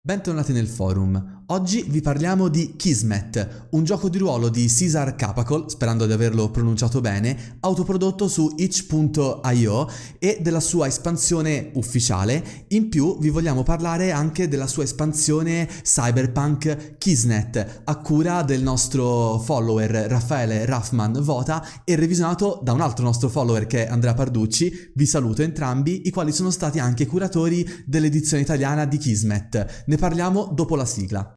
Bentornati nel forum. Oggi vi parliamo di Kismet, un gioco di ruolo di Cesar Capacol, sperando di averlo pronunciato bene, autoprodotto su itch.io e della sua espansione ufficiale. In più vi vogliamo parlare anche della sua espansione Cyberpunk Kisnet, a cura del nostro follower Raffaele Raffman Vota e revisionato da un altro nostro follower che è Andrea Parducci. Vi saluto entrambi, i quali sono stati anche curatori dell'edizione italiana di Kismet. Ne parliamo dopo la sigla.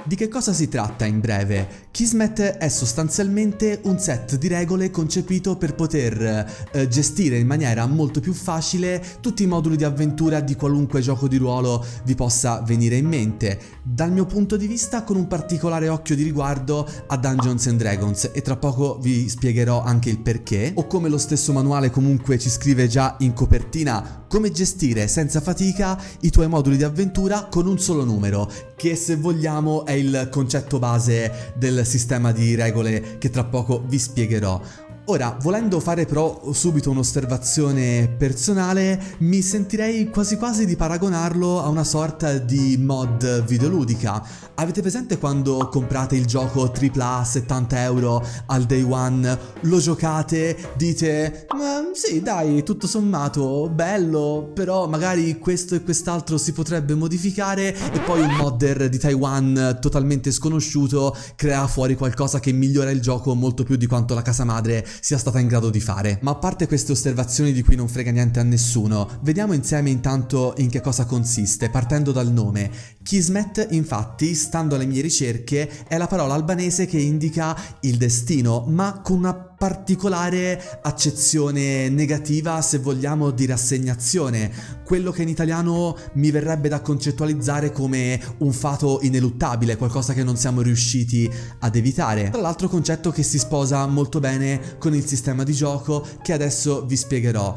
Di che cosa si tratta in breve? Kismet è sostanzialmente un set di regole concepito per poter gestire in maniera molto più facile tutti i moduli di avventura di qualunque gioco di ruolo vi possa venire in mente, dal mio punto di vista con un particolare occhio di riguardo a Dungeons and Dragons, e tra poco vi spiegherò anche il perché, o come lo stesso manuale comunque ci scrive già in copertina, come gestire senza fatica i tuoi moduli di avventura con un solo numero, che se vogliamo è il concetto base del sistema di regole che tra poco vi spiegherò. Ora, volendo fare però subito un'osservazione personale, mi sentirei quasi quasi di paragonarlo a una sorta di mod videoludica. Avete presente quando comprate il gioco AAA a 70 euro al day one, lo giocate, dite sì dai, tutto sommato bello, però magari questo e quest'altro si potrebbe modificare, e poi un modder di Taiwan totalmente sconosciuto crea fuori qualcosa che migliora il gioco molto più di quanto la casa madre sia stata in grado di fare. Ma a parte queste osservazioni di cui non frega niente a nessuno, vediamo insieme intanto in che cosa consiste, partendo dal nome. Kismet, infatti, stando alle mie ricerche, è la parola albanese che indica il destino, ma con una particolare accezione negativa, se vogliamo, di rassegnazione, quello che in italiano mi verrebbe da concettualizzare come un fato ineluttabile, qualcosa che non siamo riusciti ad evitare. Tra l'altro concetto che si sposa molto bene con il sistema di gioco che adesso vi spiegherò.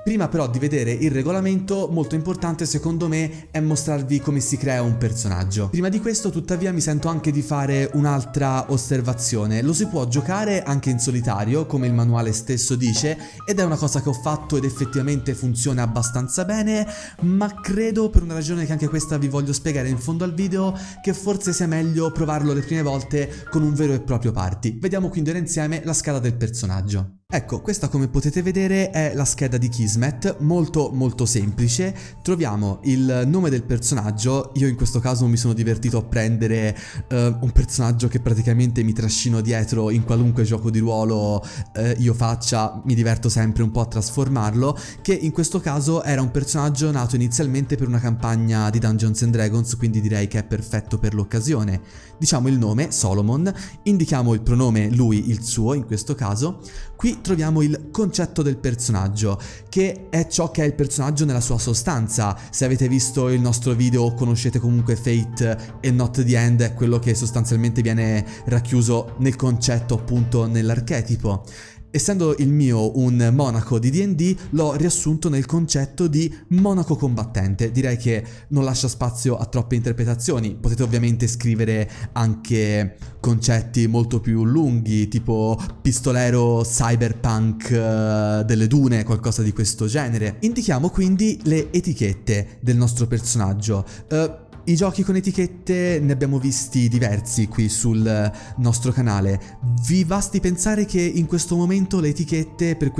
Prima però di vedere il regolamento, molto importante secondo me è mostrarvi come si crea un personaggio. Prima di questo tuttavia mi sento anche di fare un'altra osservazione. Lo si può giocare anche in solitario, come il manuale stesso dice, ed è una cosa che ho fatto ed effettivamente funziona abbastanza bene, ma credo, per una ragione che anche questa vi voglio spiegare in fondo al video, che forse sia meglio provarlo le prime volte con un vero e proprio party. Vediamo quindi ora insieme la scala del personaggio. Ecco, questa come potete vedere è la scheda di Kismet, molto semplice. Troviamo il nome del personaggio. Io in questo caso mi sono divertito a prendere un personaggio che praticamente mi trascino dietro in qualunque gioco di ruolo io faccia, mi diverto sempre un po' a trasformarlo, che in questo caso era un personaggio nato inizialmente per una campagna di Dungeons and Dragons, quindi direi che è perfetto per l'occasione. Diciamo il nome, Solomon, indichiamo il pronome lui, il suo in questo caso. Qui troviamo il concetto del personaggio, che è ciò che è il personaggio nella sua sostanza. Se avete visto il nostro video conoscete comunque Fate e Not the End, è quello che sostanzialmente viene racchiuso nel concetto, appunto nell'archetipo. Essendo il mio un monaco di D&D, l'ho riassunto nel concetto di monaco combattente. Direi che non lascia spazio a troppe interpretazioni. Potete ovviamente scrivere anche concetti molto più lunghi, tipo pistolero cyberpunk delle dune, qualcosa di questo genere. Indichiamo quindi le etichette del nostro personaggio. I giochi con etichette ne abbiamo visti diversi qui sul nostro canale. Vi basti pensare che in questo momento le etichette per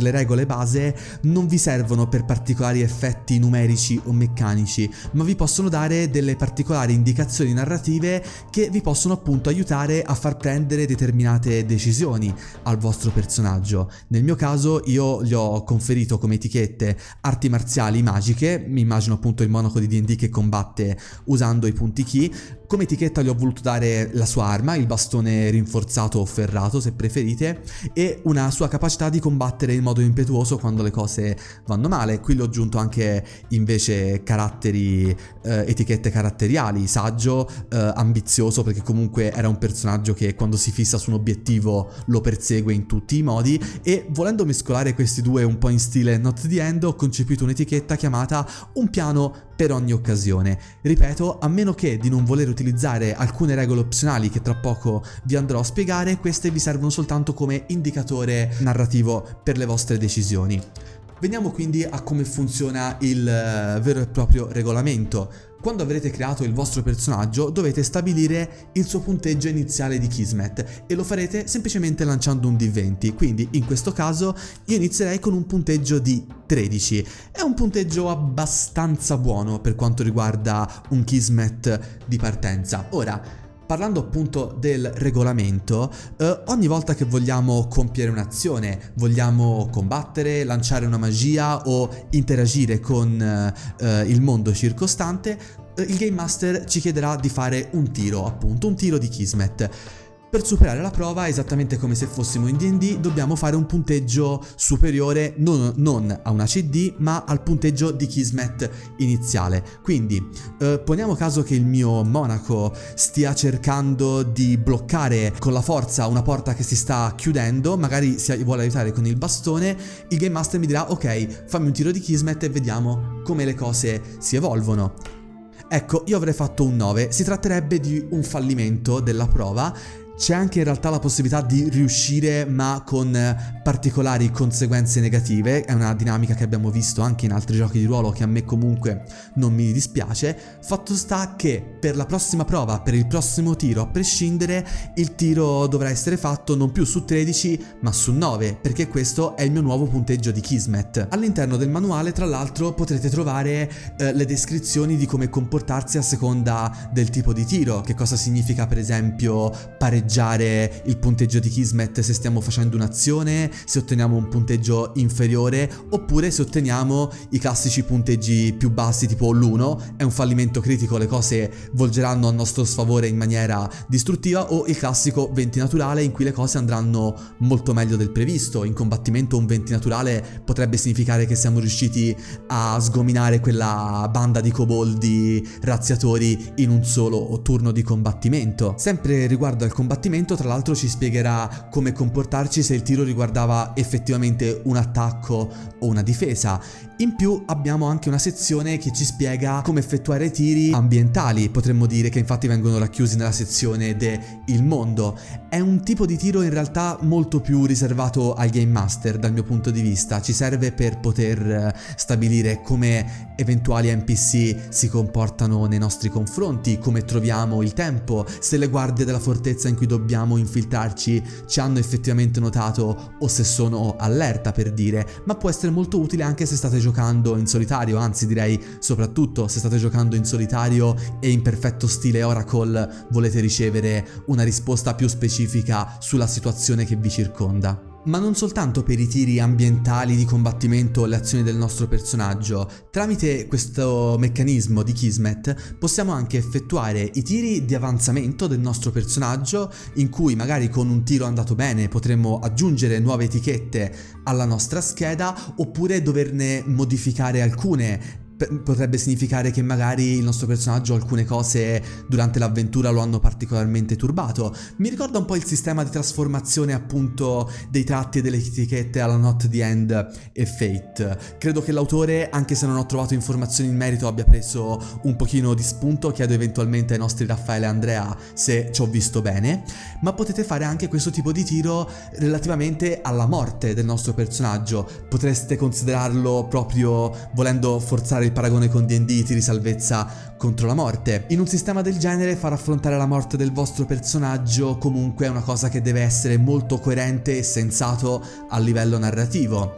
le regole base non vi servono per particolari effetti numerici o meccanici, ma vi possono dare delle particolari indicazioni narrative che vi possono appunto aiutare a far prendere determinate decisioni al vostro personaggio. Nel mio caso io gli ho conferito come etichette arti marziali magiche, mi immagino appunto il monaco di D&D che combatte usando i punti ki. Come etichetta gli ho voluto dare la sua arma, il bastone rinforzato o ferrato se preferite, e una sua capacità di combattere in modo impetuoso quando le cose vanno male. Qui gli ho aggiunto anche invece caratteri, etichette caratteriali, saggio, ambizioso, perché comunque era un personaggio che quando si fissa su un obiettivo lo persegue in tutti i modi, e volendo mescolare questi due un po' in stile Not the End ho concepito un'etichetta chiamata un piano per ogni occasione. Ripeto, a meno che di non voler utilizzare alcune regole opzionali che tra poco vi andrò a spiegare, queste vi servono soltanto come indicatore narrativo per le vostre decisioni. Veniamo quindi a come funziona il vero e proprio regolamento. Quando avrete creato il vostro personaggio dovete stabilire il suo punteggio iniziale di Kismet e lo farete semplicemente lanciando un D20, quindi in questo caso io inizierei con un punteggio di 13. È un punteggio abbastanza buono per quanto riguarda un Kismet di partenza. Ora, parlando appunto del regolamento, ogni volta che vogliamo compiere un'azione, vogliamo combattere, lanciare una magia o interagire con il mondo circostante, il Game Master ci chiederà di fare un tiro, appunto, un tiro di Kismet. Per superare la prova, esattamente come se fossimo in D&D, dobbiamo fare un punteggio superiore non a una CD, ma al punteggio di Kismet iniziale. Quindi, poniamo caso che il mio monaco stia cercando di bloccare con la forza una porta che si sta chiudendo, magari si vuole aiutare con il bastone, il Game Master mi dirà ok, fammi un tiro di Kismet e vediamo come le cose si evolvono. Ecco, io avrei fatto un 9, si tratterebbe di un fallimento della prova. C'è anche in realtà la possibilità di riuscire ma con particolari conseguenze negative, è una dinamica che abbiamo visto anche in altri giochi di ruolo che a me comunque non mi dispiace. Fatto sta che per la prossima prova, per il prossimo tiro, a prescindere, il tiro dovrà essere fatto non più su 13 ma su 9, perché questo è il mio nuovo punteggio di Kismet. All'interno del manuale tra l'altro potrete trovare le descrizioni di come comportarsi a seconda del tipo di tiro, che cosa significa per esempio pareggiare il punteggio di Kismet se stiamo facendo un'azione, se otteniamo un punteggio inferiore, oppure se otteniamo i classici punteggi più bassi tipo l'1, è un fallimento critico, le cose volgeranno a nostro sfavore in maniera distruttiva, o il classico 20 naturale in cui le cose andranno molto meglio del previsto. In combattimento un 20 naturale potrebbe significare che siamo riusciti a sgominare quella banda di koboldi razziatori in un solo turno di combattimento. Sempre riguardo al combattimento, tra l'altro ci spiegherà come comportarci se il tiro riguardava effettivamente un attacco o una difesa. In più abbiamo anche una sezione che ci spiega come effettuare tiri ambientali, potremmo dire che infatti vengono racchiusi nella sezione del mondo. È un tipo di tiro in realtà molto più riservato al Game Master dal mio punto di vista, ci serve per poter stabilire come eventuali NPC si comportano nei nostri confronti, come troviamo il tempo, se le guardie della fortezza in cui dobbiamo infiltrarci ci hanno effettivamente notato o se sono allerta, per dire, ma può essere molto utile anche se state giocando in solitario, anzi direi soprattutto se state giocando in solitario e in perfetto stile Oracle volete ricevere una risposta più specifica sulla situazione che vi circonda. Ma non soltanto per i tiri ambientali di combattimento o le azioni del nostro personaggio, tramite questo meccanismo di Kismet possiamo anche effettuare i tiri di avanzamento del nostro personaggio, in cui magari con un tiro andato bene potremmo aggiungere nuove etichette alla nostra scheda, oppure doverne modificare alcune. Potrebbe significare che magari il nostro personaggio alcune cose durante l'avventura lo hanno particolarmente turbato. Mi ricorda un po' il sistema di trasformazione appunto dei tratti e delle etichette alla Not the End e Fate. Credo che l'autore, anche se non ho trovato informazioni in merito, abbia preso un pochino di spunto. Chiedo eventualmente ai nostri Raffaele e Andrea se ci ho visto bene. Ma potete fare anche questo tipo di tiro relativamente alla morte del nostro personaggio. Potreste considerarlo proprio, volendo forzare il paragone con D&D, tiri salvezza contro la morte. In un sistema del genere far affrontare la morte del vostro personaggio comunque è una cosa che deve essere molto coerente e sensato a livello narrativo.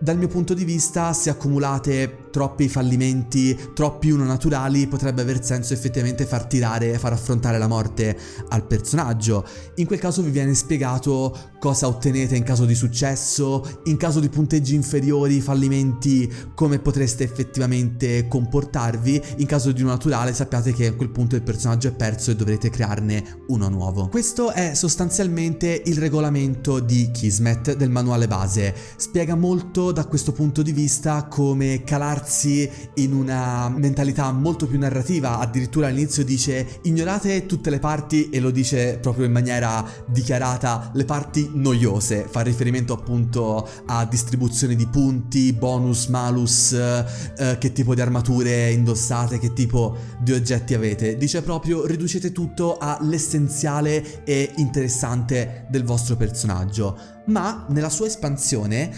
Dal mio punto di vista, se accumulate troppi fallimenti, troppi uno naturali, potrebbe aver senso effettivamente far affrontare la morte al personaggio. In quel caso vi viene spiegato cosa ottenete in caso di successo, in caso di punteggi inferiori, fallimenti, come potreste effettivamente comportarvi. In caso di uno naturale sappiate che a quel punto il personaggio è perso e dovrete crearne uno nuovo. Questo è sostanzialmente il regolamento di Kismet del manuale base. Spiega molto da questo punto di vista come calarci buttarsi in una mentalità molto più narrativa. Addirittura all'inizio dice ignorate tutte le parti, e lo dice proprio in maniera dichiarata, le parti noiose. Fa riferimento appunto a distribuzione di punti, bonus, malus, che tipo di armature indossate, che tipo di oggetti avete. Dice proprio riducete tutto all'essenziale e interessante del vostro personaggio. Ma nella sua espansione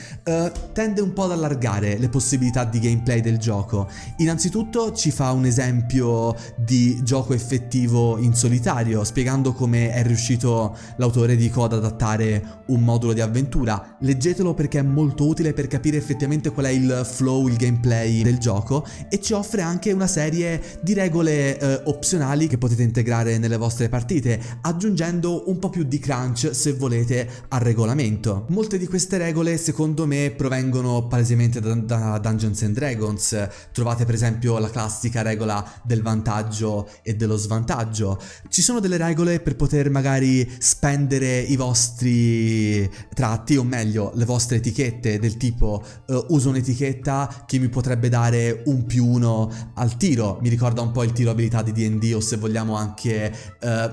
tende un po' ad allargare le possibilità di gameplay del gioco. Innanzitutto ci fa un esempio di gioco effettivo in solitario, spiegando come è riuscito l'autore di Code ad adattare un modulo di avventura. Leggetelo perché è molto utile per capire effettivamente qual è il flow, il gameplay del gioco, e ci offre anche una serie di regole opzionali che potete integrare nelle vostre partite, aggiungendo un po' più di crunch se volete al regolamento. Molte di queste regole secondo me provengono palesemente da Dungeons and Dragons. Trovate per esempio la classica regola del vantaggio e dello svantaggio. Ci sono delle regole per poter magari spendere i vostri tratti, o meglio le vostre etichette, del tipo uso un'etichetta che mi potrebbe dare un +1 al tiro. Mi ricorda un po' il tiro abilità di D&D, o se vogliamo anche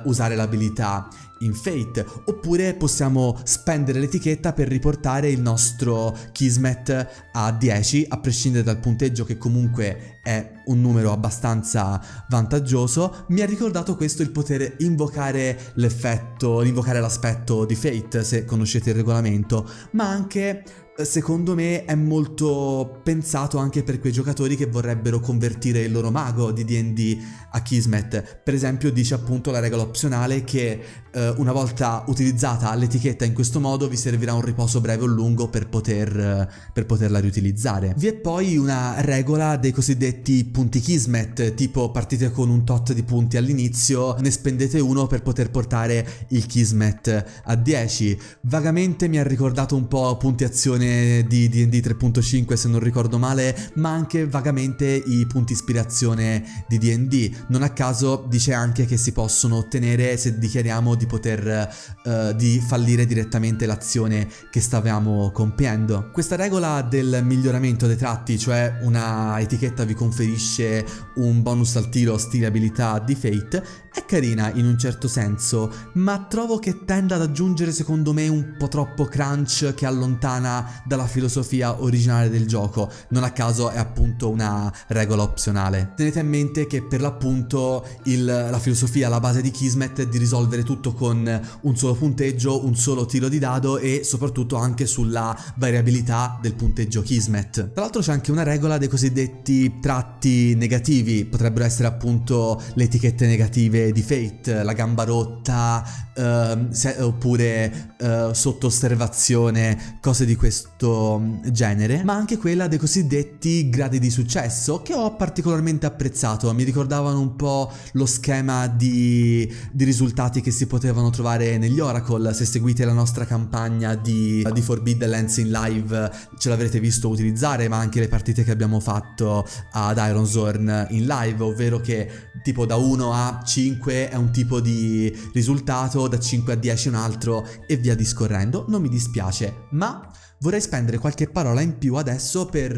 usare l'abilità in Fate. Oppure possiamo spendere l'etichetta per riportare il nostro Kismet a 10, a prescindere dal punteggio, che comunque è un numero abbastanza vantaggioso. Mi ha ricordato questo il poter invocare l'aspetto di Fate, se conoscete il regolamento, ma anche secondo me è molto pensato anche per quei giocatori che vorrebbero convertire il loro mago di D&D a Kismet. Per esempio dice appunto la regola opzionale che una volta utilizzata l'etichetta in questo modo vi servirà un riposo breve o lungo per poterla riutilizzare. Vi è poi una regola dei cosiddetti punti Kismet, tipo partite con un tot di punti all'inizio, ne spendete uno per poter portare il Kismet a 10. Vagamente mi ha ricordato un po' punti azione di D&D 3.5 se non ricordo male, ma anche vagamente i punti ispirazione di D&D. Non a caso dice anche che si possono ottenere se dichiariamo di fallire direttamente l'azione che stavamo compiendo. Questa regola del miglioramento dei tratti, cioè una etichetta vi conferisce un bonus al tiro stile abilità di Fate, è carina in un certo senso, ma trovo che tenda ad aggiungere secondo me un po' troppo crunch che allontana dalla filosofia originale del gioco. Non a caso è appunto una regola opzionale. Tenete a mente che per l'appunto la filosofia, la base di Kismet è di risolvere tutto con un solo punteggio, un solo tiro di dado, e soprattutto anche sulla variabilità del punteggio Kismet. Tra l'altro c'è anche una regola dei cosiddetti tratti negativi, potrebbero essere appunto le etichette negative di Fate, la gamba rotta, oppure sotto osservazione, cose di questo genere, ma anche quella dei cosiddetti gradi di successo, che ho particolarmente apprezzato. Mi ricordavano un po' lo schema di risultati che si potevano trovare negli Oracle. Se seguite la nostra campagna di Forbidden Lands in live ce l'avrete visto utilizzare, ma anche le partite che abbiamo fatto ad Ironzorn in live, ovvero che tipo da 1 a 5 è un tipo di risultato, da 5 a 10 un altro, e via discorrendo. Non mi dispiace, ma vorrei spendere qualche parola in più adesso per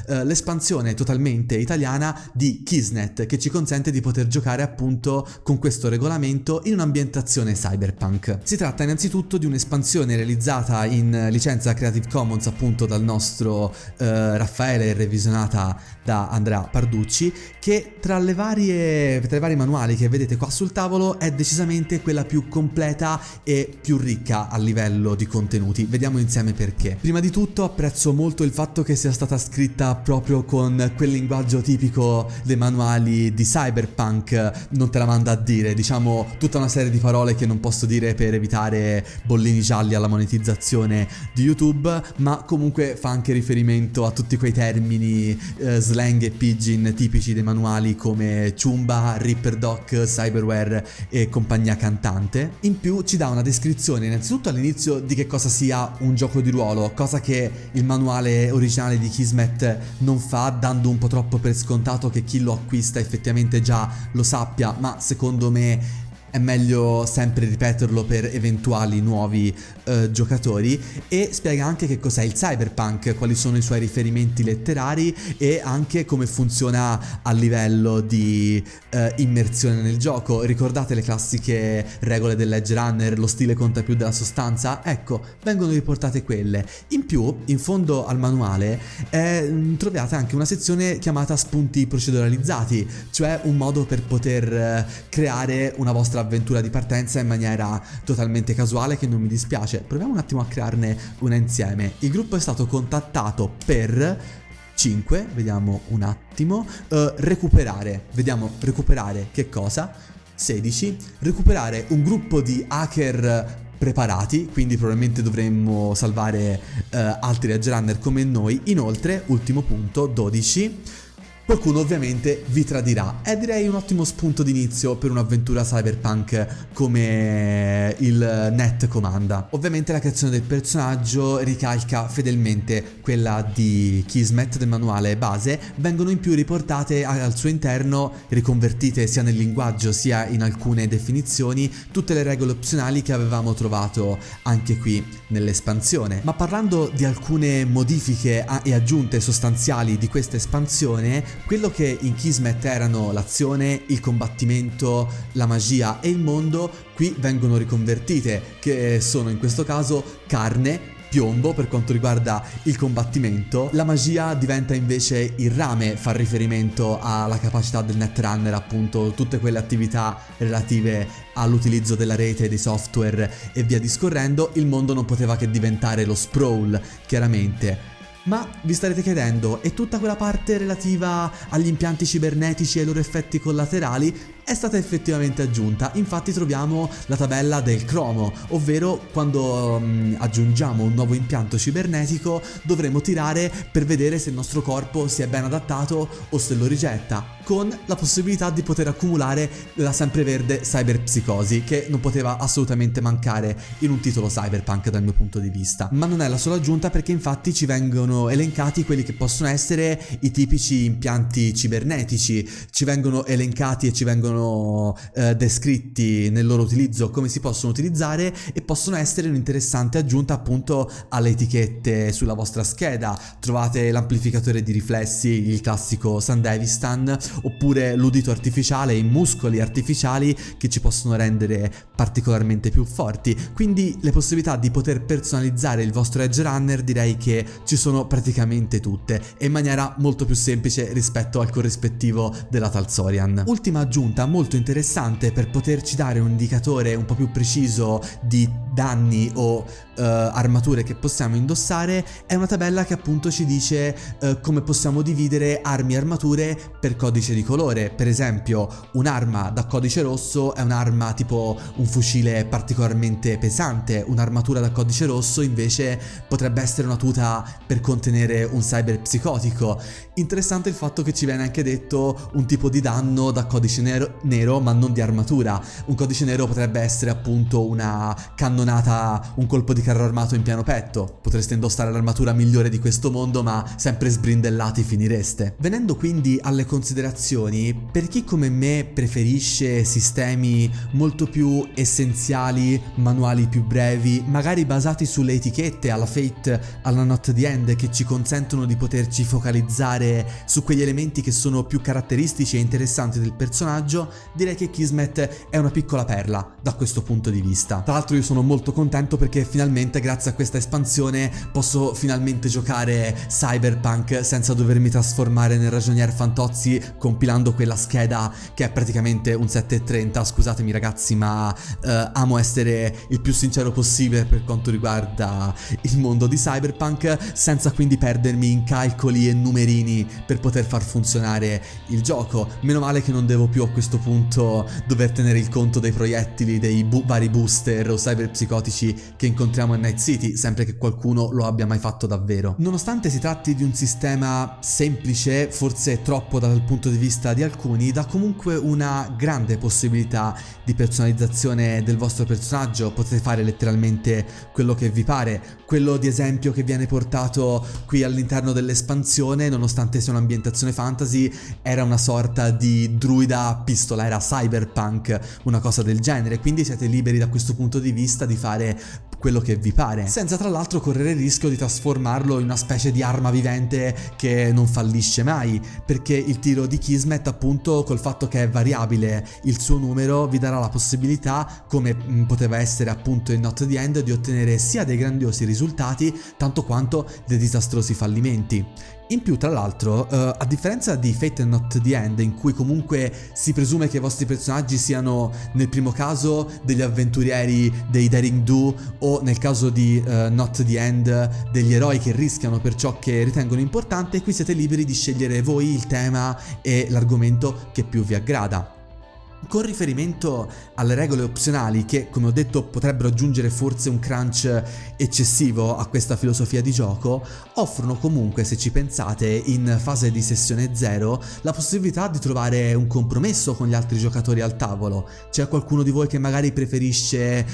l'espansione totalmente italiana di Kisnet, che ci consente di poter giocare appunto con questo regolamento in un'ambientazione cyberpunk. Si tratta innanzitutto di un'espansione realizzata in licenza Creative Commons appunto dal nostro Raffaele e revisionata da Andrea Parducci, che tra i vari manuali che vedete qua sul tavolo è decisamente quella più completa e più ricca a livello di contenuti. Vediamo insieme perché. Prima di tutto apprezzo molto il fatto che sia stata scritta proprio con quel linguaggio tipico dei manuali di cyberpunk. Non te la manda a dire, diciamo tutta una serie di parole che non posso dire per evitare bollini gialli alla monetizzazione di YouTube, ma comunque fa anche riferimento a tutti quei termini slang e pidgin tipici dei manuali come Chumba, Ripper Doc, Cyberware e compagnia cantante. In più ci dà una descrizione innanzitutto all'inizio di che cosa sia un gioco di ruolo, cosa che il manuale originale di Kismet non fa, dando un po' troppo per scontato che chi lo acquista effettivamente già lo sappia, ma secondo me è meglio sempre ripeterlo per eventuali nuovi giocatori, e spiega anche che cos'è il cyberpunk, quali sono i suoi riferimenti letterari e anche come funziona a livello di immersione nel gioco. Ricordate le classiche regole dell'Edge Runner, lo stile conta più della sostanza? Ecco, vengono riportate quelle. In più, in fondo al manuale trovate anche una sezione chiamata spunti proceduralizzati, cioè un modo per poter creare una vostra avventura di partenza in maniera totalmente casuale, che non mi dispiace. Proviamo un attimo a crearne una insieme. Il gruppo è stato contattato per 5, vediamo un attimo, recuperare, vediamo recuperare che cosa? 16, recuperare un gruppo di hacker preparati, quindi probabilmente dovremmo salvare altri Edge Runner come noi. Inoltre, ultimo punto, 12, qualcuno ovviamente vi tradirà. È direi un ottimo spunto d'inizio per un'avventura cyberpunk come il net comanda. Ovviamente la creazione del personaggio ricalca fedelmente quella di Kismet del manuale base, vengono in più riportate al suo interno, riconvertite sia nel linguaggio sia in alcune definizioni, tutte le regole opzionali che avevamo trovato anche qui nell'espansione. Ma parlando di alcune modifiche e aggiunte sostanziali di questa espansione, quello che in Kismet erano l'azione, il combattimento, la magia e il mondo, qui vengono riconvertite, che sono in questo caso carne, piombo per quanto riguarda il combattimento. La magia diventa invece il rame, fa riferimento alla capacità del Netrunner, appunto tutte quelle attività relative all'utilizzo della rete, dei software e via discorrendo. Il mondo non poteva che diventare lo sprawl, chiaramente. Ma vi starete chiedendo, e tutta quella parte relativa agli impianti cibernetici e ai loro effetti collaterali è stata effettivamente aggiunta. Infatti troviamo la tabella del cromo, ovvero quando aggiungiamo un nuovo impianto cibernetico dovremo tirare per vedere se il nostro corpo si è ben adattato o se lo rigetta, con la possibilità di poter accumulare la sempreverde cyberpsicosi, che non poteva assolutamente mancare in un titolo cyberpunk dal mio punto di vista. Ma non è la sola aggiunta, perché infatti ci vengono elencati quelli che possono essere i tipici impianti cibernetici, ci vengono elencati e ci vengono descritti nel loro utilizzo, come si possono utilizzare, e possono essere un'interessante aggiunta appunto alle etichette sulla vostra scheda. Trovate l'amplificatore di riflessi, il classico Sandevistan, oppure l'udito artificiale, i muscoli artificiali che ci possono rendere particolarmente più forti. Quindi le possibilità di poter personalizzare il vostro Edge Runner direi che ci sono praticamente tutte, e in maniera molto più semplice rispetto al corrispettivo della Talzorian. Ultima aggiunta molto interessante per poterci dare un indicatore un po' più preciso di danni o armature che possiamo indossare è una tabella che appunto ci dice come possiamo dividere armi e armature per codice di colore. Per esempio, un'arma da codice rosso è un'arma tipo un fucile particolarmente pesante, un'armatura da codice rosso invece potrebbe essere una tuta per contenere un cyber psicotico. Interessante il fatto che ci viene anche detto un tipo di danno da codice nero ma non di armatura. Un codice nero potrebbe essere appunto una cannonata, un colpo di carro armato in pieno petto. Potreste indossare l'armatura migliore di questo mondo, ma sempre sbrindellati finireste. Venendo quindi alle considerazioni, per chi come me preferisce sistemi molto più essenziali, manuali più brevi, magari basati sulle etichette alla Fate, alla Not the End, che ci consentono di poterci focalizzare su quegli elementi che sono più caratteristici e interessanti del personaggio, direi che Kismet è una piccola perla da questo punto di vista. Tra l'altro io sono molto contento perché finalmente, grazie a questa espansione, posso finalmente giocare Cyberpunk senza dovermi trasformare nel ragionier Fantozzi compilando quella scheda che è praticamente un 730. Scusatemi ragazzi, ma amo essere il più sincero possibile per quanto riguarda il mondo di Cyberpunk, senza quindi perdermi in calcoli e numerini per poter far funzionare il gioco. Meno male che non devo più a questo punto dover tenere il conto dei proiettili, dei vari booster o cyber psicotici che incontriamo in Night City, sempre che qualcuno lo abbia mai fatto davvero. Nonostante si tratti di un sistema semplice, forse troppo dal punto di vista di alcuni, dà comunque una grande possibilità di personalizzazione del vostro personaggio. Potete fare letteralmente quello che vi pare. Quello di esempio che viene portato qui all'interno dell'espansione, nonostante sia un'ambientazione fantasy, era una sorta di druida a pistola, era cyberpunk, una cosa del genere, quindi siete liberi da questo punto di vista di fare quello che vi pare, senza tra l'altro correre il rischio di trasformarlo in una specie di arma vivente che non fallisce mai, perché il tiro di Kismet, appunto, col fatto che è variabile il suo numero, vi darà la possibilità, come poteva essere appunto in Not the End, di ottenere sia dei grandiosi risultati tanto quanto dei disastrosi fallimenti. In più, tra l'altro, a differenza di Fate and Not the End, in cui comunque si presume che i vostri personaggi siano, nel primo caso, degli avventurieri, dei daring do, o nel caso di Not the End, degli eroi che rischiano per ciò che ritengono importante, qui siete liberi di scegliere voi il tema e l'argomento che più vi aggrada. Con riferimento alle regole opzionali, che come ho detto potrebbero aggiungere forse un crunch eccessivo a questa filosofia di gioco, offrono comunque, se ci pensate, in fase di sessione 0 la possibilità di trovare un compromesso con gli altri giocatori al tavolo. C'è qualcuno di voi che magari preferisce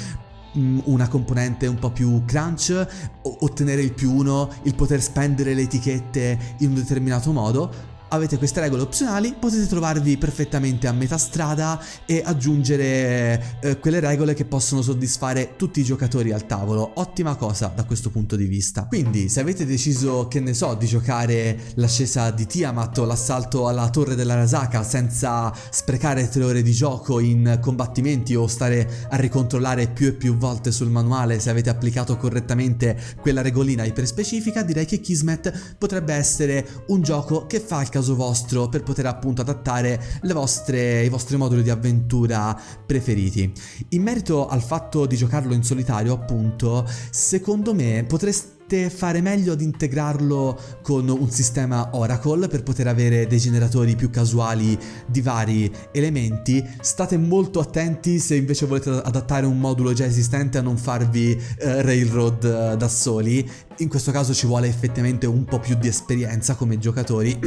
una componente un po' più crunch, ottenere il +1, il poter spendere le etichette in un determinato modo? Avete queste regole opzionali, potete trovarvi perfettamente a metà strada e aggiungere quelle regole che possono soddisfare tutti i giocatori al tavolo. Ottima cosa da questo punto di vista. Quindi, se avete deciso, che ne so, di giocare l'ascesa di Tiamat o l'assalto alla torre dell'Arasaka senza sprecare 3 ore di gioco in combattimenti o stare a ricontrollare più e più volte sul manuale se avete applicato correttamente quella regolina iperspecifica, direi che Kismet potrebbe essere un gioco che fa il caso vostro per poter appunto adattare i vostri moduli di avventura preferiti. In merito al fatto di giocarlo in solitario, appunto, secondo me potreste fare meglio ad integrarlo con un sistema Oracle per poter avere dei generatori più casuali di vari elementi. State molto attenti, se invece volete adattare un modulo già esistente, a non farvi railroad da soli. In questo caso ci vuole effettivamente un po' più di esperienza come giocatori.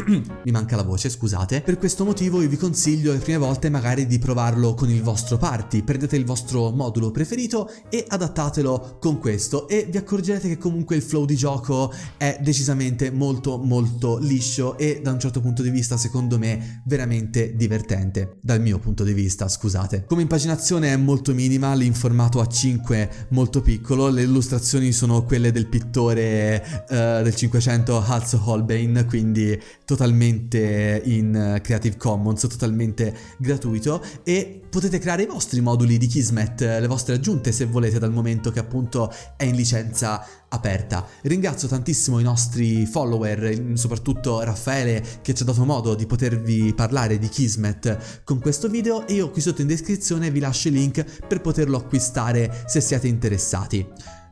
Mi manca la voce, scusate. Per questo motivo io vi consiglio le prime volte magari di provarlo con il vostro party. Prendete il vostro modulo preferito e adattatelo con questo e vi accorgerete che comunque il flow di gioco è decisamente molto molto liscio e da un certo punto di vista, secondo me, veramente divertente. Dal mio punto di vista, scusate. Come impaginazione è molto minimal, in formato A5 molto piccolo, le illustrazioni sono quelle del pittore del 500 Hals Holbein, quindi totalmente in Creative Commons, totalmente gratuito, e potete creare i vostri moduli di Kismet, le vostre aggiunte se volete, dal momento che appunto è in licenza aperta. Ringrazio tantissimo i nostri follower, soprattutto Raffaele, che ci ha dato modo di potervi parlare di Kismet con questo video, e io qui sotto in descrizione vi lascio il link per poterlo acquistare se siete interessati.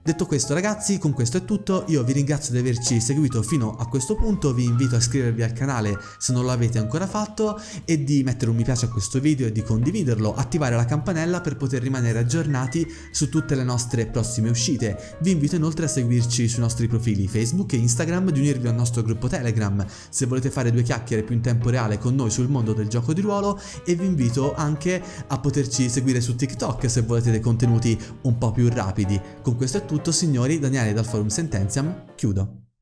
Detto questo, ragazzi, con questo è tutto. Io vi ringrazio di averci seguito fino a questo punto, vi invito a iscrivervi al canale se non l'avete ancora fatto e di mettere un mi piace a questo video e di condividerlo, attivare la campanella per poter rimanere aggiornati su tutte le nostre prossime uscite. Vi invito inoltre a seguirci sui nostri profili Facebook e Instagram, di unirvi al nostro gruppo Telegram se volete fare 2 chiacchiere più in tempo reale con noi sul mondo del gioco di ruolo, e vi invito anche a poterci seguire su TikTok se volete dei contenuti un po' più rapidi. Con questo è tutto, signori. Daniele dal Forum Sententiam, chiudo.